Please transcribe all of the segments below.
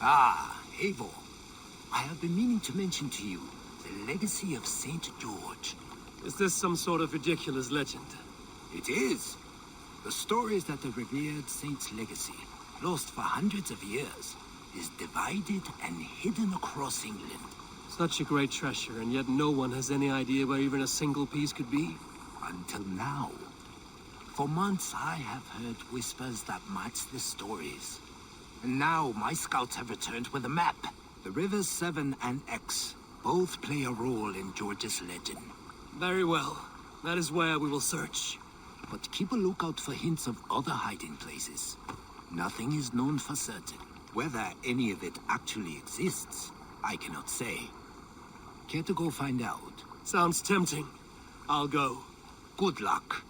Ah, Eivor. I have been meaning to mention to you the legacy of Saint George. Is this some sort of ridiculous legend? It is. The story is that the revered saint's legacy, lost for hundreds of years, is divided and hidden across England. Such a great treasure, and yet no one has any idea where even a single piece could be? Until now. For months I have heard whispers that match the stories. And now my scouts have returned with a map. The rivers Severn and Exe both play a role in George's legend. Very well. That is where we will search. But keep a lookout for hints of other hiding places. Nothing is known for certain. Whether any of it actually exists, I cannot say. Care to go find out? Sounds tempting. I'll go. Good luck.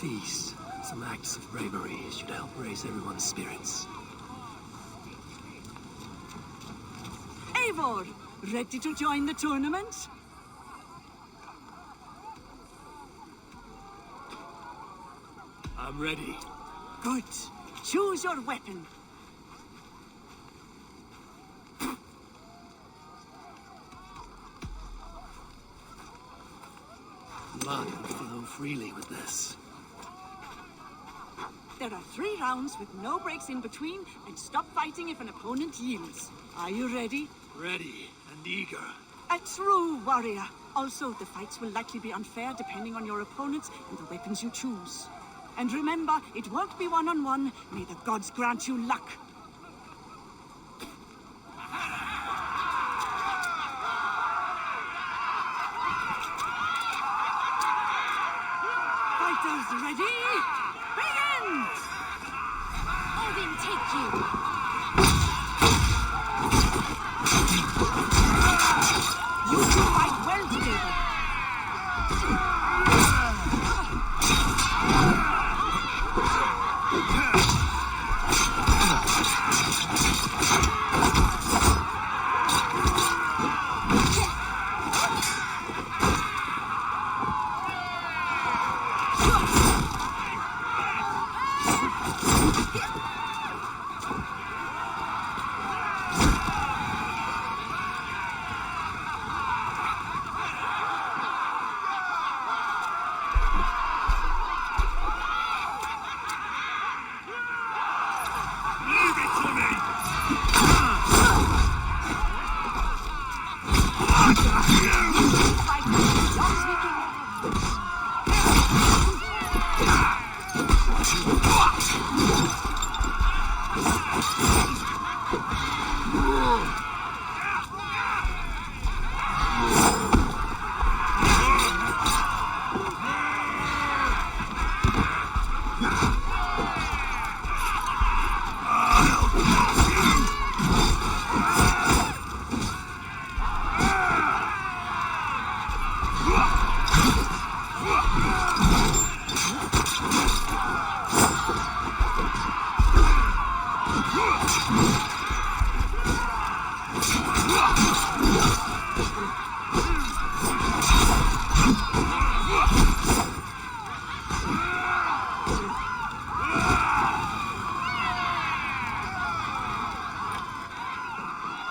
Feast. Some acts of bravery should help raise everyone's spirits. Eivor, ready to join the tournament? I'm ready. Good. Choose your weapon. Blood will flow freely with this. There are 3 rounds with no breaks in between, and stop fighting if an opponent yields. Are you ready? Ready and eager. A true warrior. Also, the fights will likely be unfair depending on your opponents and the weapons you choose. And remember, it won't be one-on-one. May the gods grant you luck. Fighters ready? Begin! Odin, take you! You two fight well together.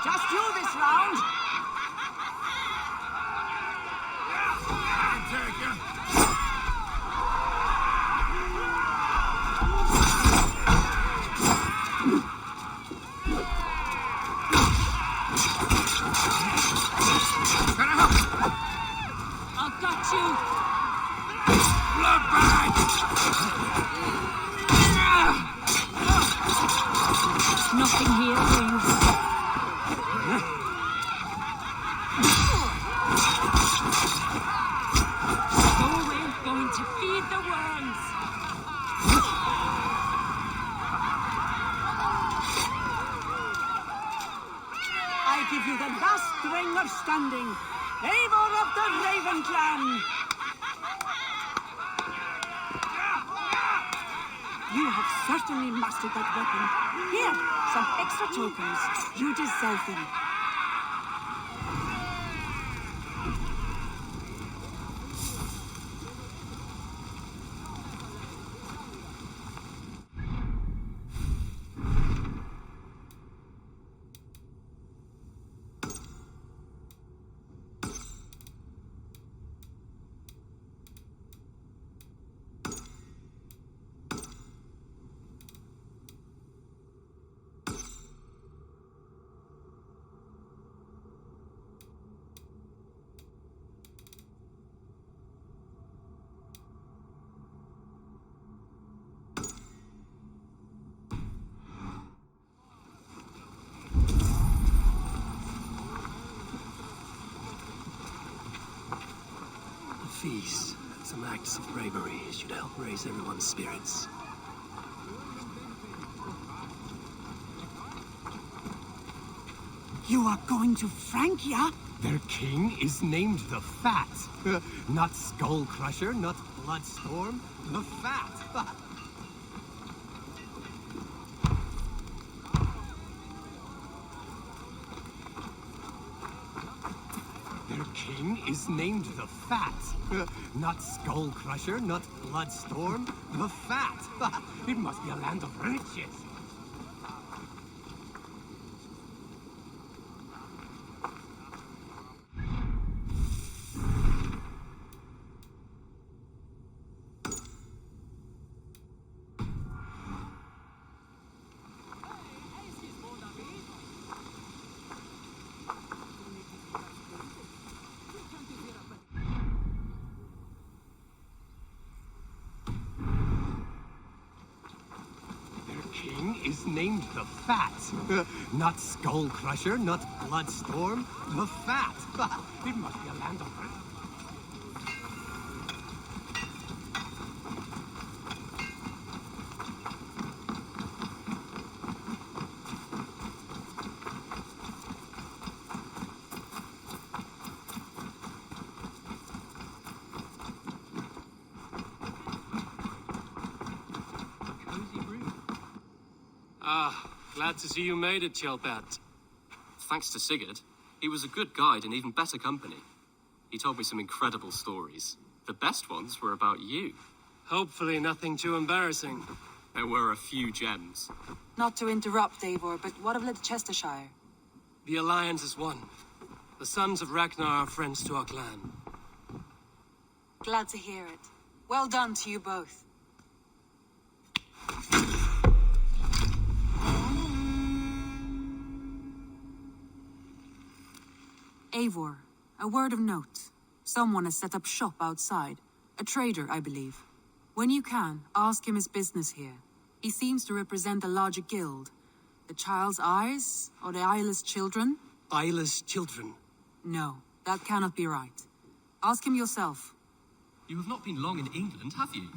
Just you this round. I've got you. Blood bag! Nothing here where you... Go away, going to feed the worms. I give you the last stringer standing, Eivor of the Raven Clan. You have certainly mastered that weapon. Here, some extra tokens. You deserve them. Feast. Some acts of bravery should help raise everyone's spirits. You are going to Francia? Their king is named the Fat. Not Skull Crusher, not Bloodstorm, the Fat. Their king is named the Fat. Not Skull Crusher, not Bloodstorm, the Fat. It must be a land of riches. Is named the Fat. Not Skull Crusher, not Bloodstorm, the Fat. It must be a land of... Glad to see you made it, Tjelbert. Thanks to Sigurd. He was a good guide and even better company. He told me some incredible stories. The best ones were about you. Hopefully nothing too embarrassing. There were a few gems. Not to interrupt, Eivor, but what of Leicestershire? The Alliance is one. The sons of Ragnar are friends to our clan. Glad to hear it. Well done to you both. Eivor, a word of note. Someone has set up shop outside. A trader, I believe. When you can, ask him his business here. He seems to represent a larger guild. The Child's Eyes, or the Eyeless Children? Eyeless children? No, that cannot be right. Ask him yourself. You have not been long in England, have you?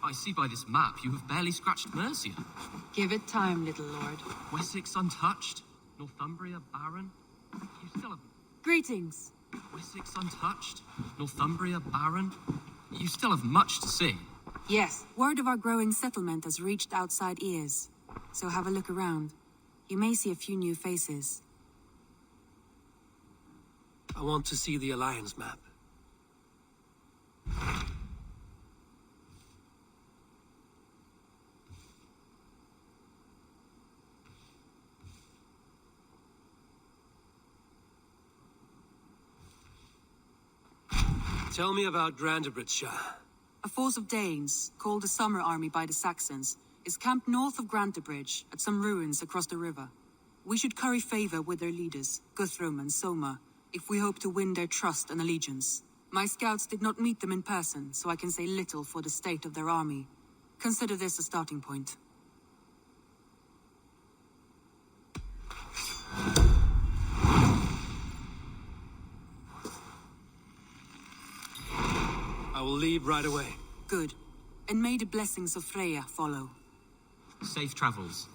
I see by this map you have barely scratched Mercia. Give it time, little lord. Wessex untouched, Northumbria barren. You still have... Greetings. Wessex untouched, Northumbria barren. You still have much to see. Yes, word of our growing settlement has reached outside ears. So have a look around. You may see a few new faces. I want to see the Alliance map. Tell me about Grantebridgeshire. A force of Danes, called the Summer Army by the Saxons, is camped north of Grantebridge at some ruins across the river. We should curry favor with their leaders, Guthrum and Soma, if we hope to win their trust and allegiance. My scouts did not meet them in person, so I can say little for the state of their army. Consider this a starting point. will leave right away. Good. And may the blessings of Freya follow. Safe travels.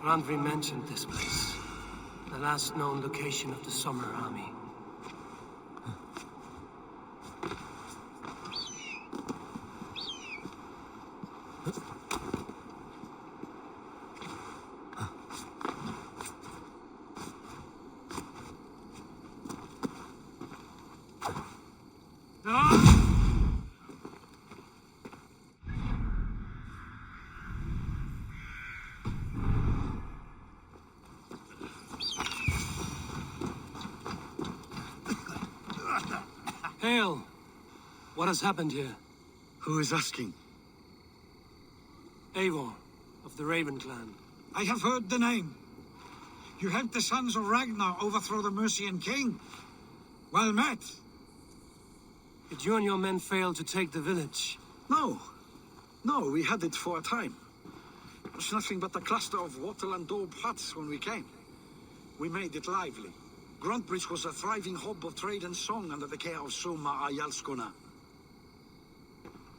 Randvi mentioned this place. The last known location of the Summer Army. Hail! What has happened here? Who is asking? Eivor, of the Raven clan. I have heard the name. You helped the sons of Ragnar overthrow the Mercian king. Well met. Did you and your men fail to take the village? No. No, we had it for a time. It was nothing but a cluster of wattle and daub huts when we came. We made it lively. Gruntbridge was a thriving hub of trade and song under the care of Soma our Jarlskona.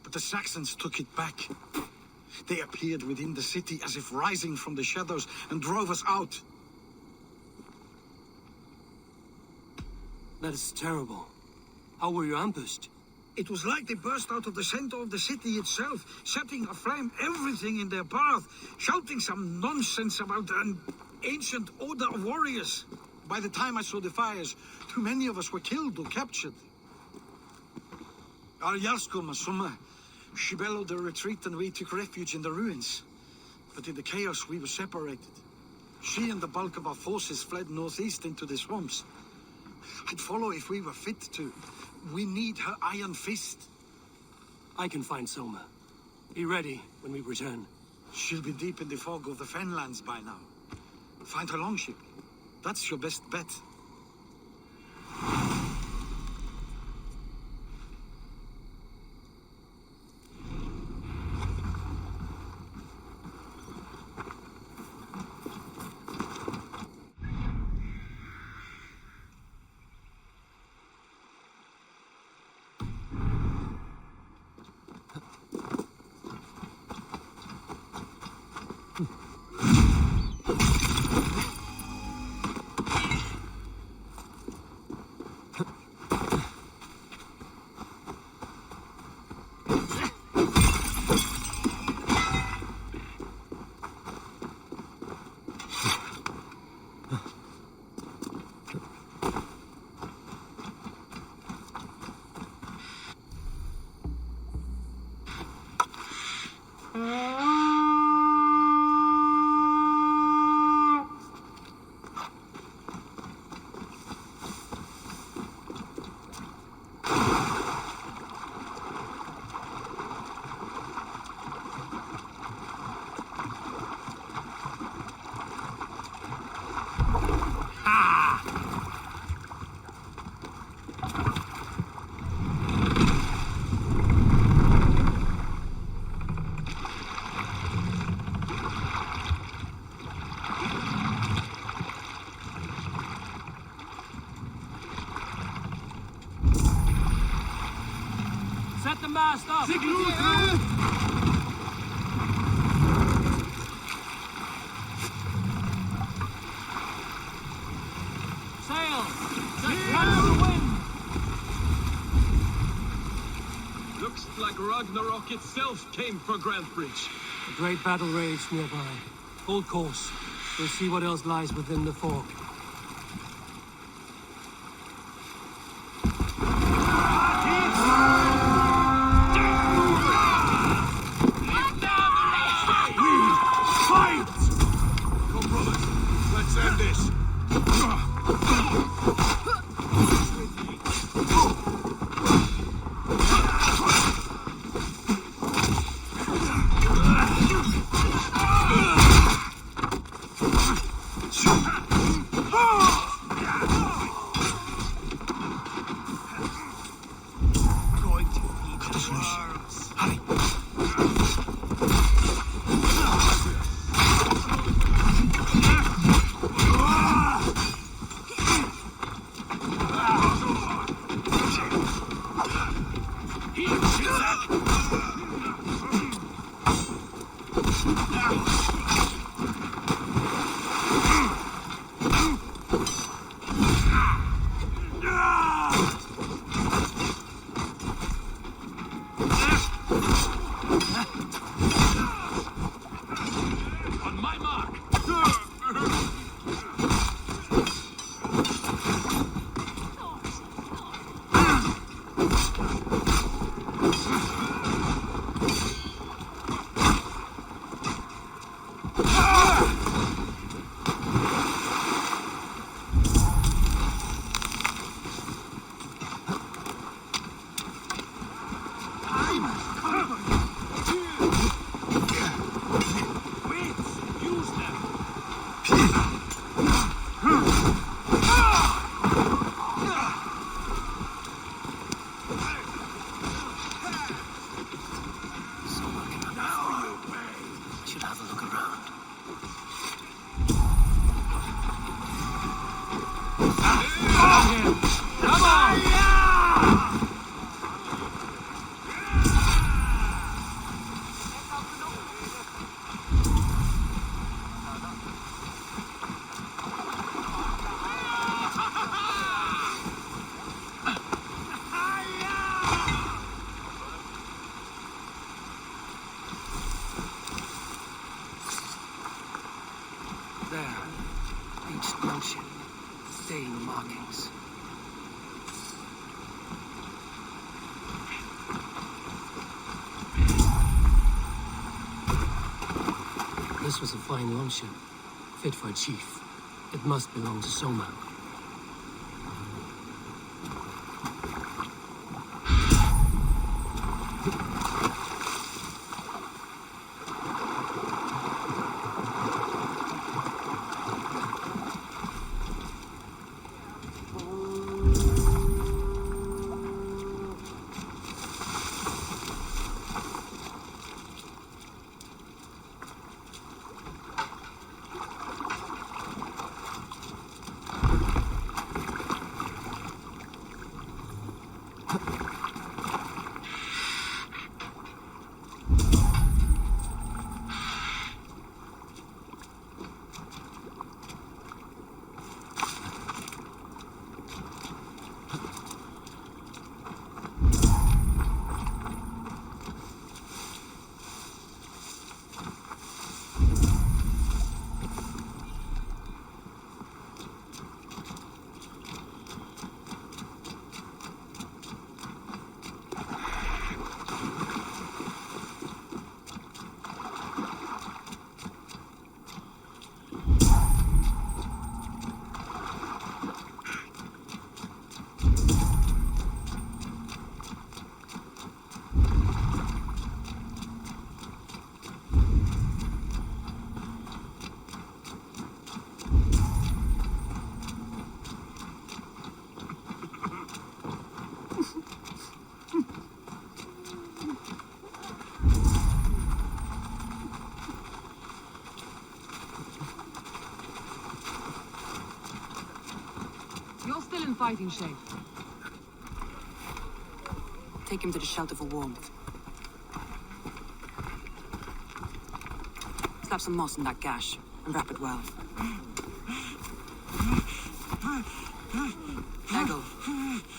But the Saxons took it back. They appeared within the city as if rising from the shadows and drove us out. That is terrible. How were you ambushed? It was like they burst out of the center of the city itself, setting aflame everything in their path, shouting some nonsense about an ancient order of warriors. By the time I saw the fires, too many of us were killed or captured. Our Jarlskona, Soma, she bellowed a retreat and we took refuge in the ruins. But in the chaos, we were separated. She and the bulk of our forces fled northeast into the swamps. I'd follow if we were fit to. We need her iron fist. I can find Soma. Be ready when we return. She'll be deep in the fog of the Fenlands by now. Find her longship. That's your best bet. Set the mast up! Sigrblot! Sail! Just catch the wind! Looks like Ragnarok itself came for Grantbridge. A great battle raged nearby. Hold course. We'll see what else lies within the fog. This was a fine longship, fit for a chief. It must belong to Soma. Fighting shape. Take him to the shelter for warmth. Slap some moss in that gash and wrap it well.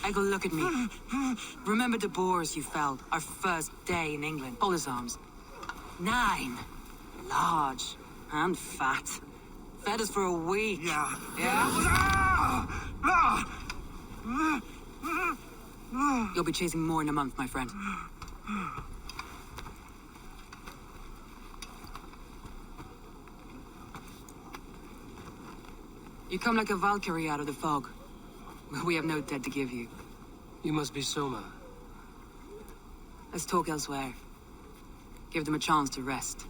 Eggle, look at me. Remember the boars you felled, our first day in England? All his arms. 9. Large and fat. Fed us for a week. Yeah. You'll be chasing more in a month, my friend. You come like a Valkyrie out of the fog. We have no dead to give you. You must be Soma. Let's talk elsewhere. Give them a chance to rest.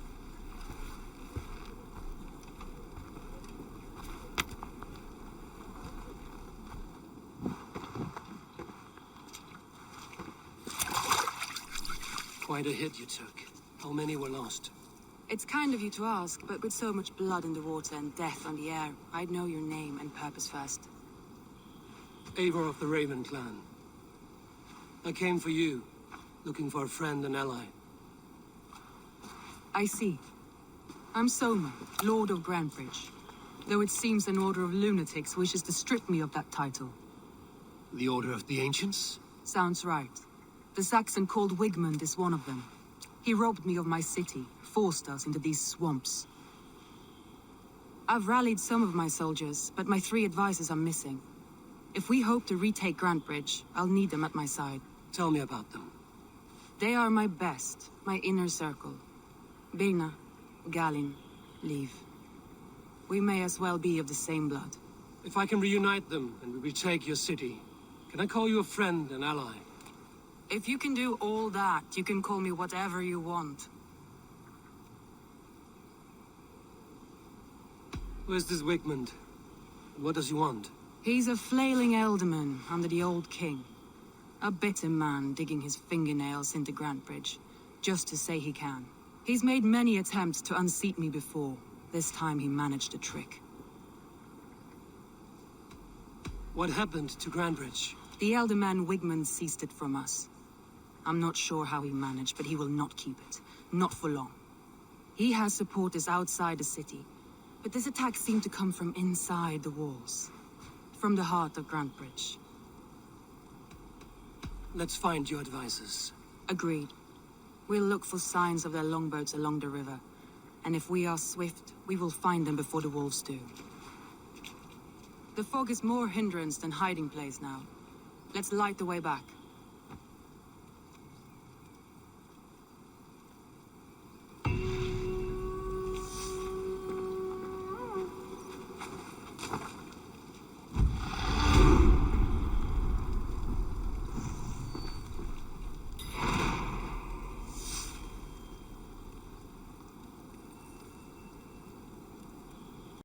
Quite a hit you took. How many were lost? It's kind of you to ask, but with so much blood in the water and death on the air, I'd know your name and purpose first. Eivor of the Raven clan. I came for you, looking for a friend and ally. I see. I'm Soma, Lord of Grantebridge. Though it seems an order of lunatics wishes to strip me of that title. The Order of the Ancients? Sounds right. The Saxon called Wigmund is one of them. He robbed me of my city, forced us into these swamps. I've rallied some of my soldiers, but my 3 advisors are missing. If we hope to retake Grantebridge, I'll need them at my side. Tell me about them. They are my best, my inner circle. Birna, Galin, Liv. We may as well be of the same blood. If I can reunite them and we retake your city, can I call you a friend and ally? If you can do all that, you can call me whatever you want. Where's this Wigmund? What does he want? He's a flailing elderman under the old king. A bitter man digging his fingernails into Grantebridge, just to say he can. He's made many attempts to unseat me before. This time he managed a trick. What happened to Grantebridge? The elderman Wigmund seized it from us. I'm not sure how he managed, but he will not keep it. Not for long. He has supporters outside the city, but this attack seemed to come from inside the walls. From the heart of Grantebridge. Let's find your advisors. Agreed. We'll look for signs of their longboats along the river. And if we are swift, we will find them before the wolves do. The fog is more hindrance than hiding place now. Let's light the way back.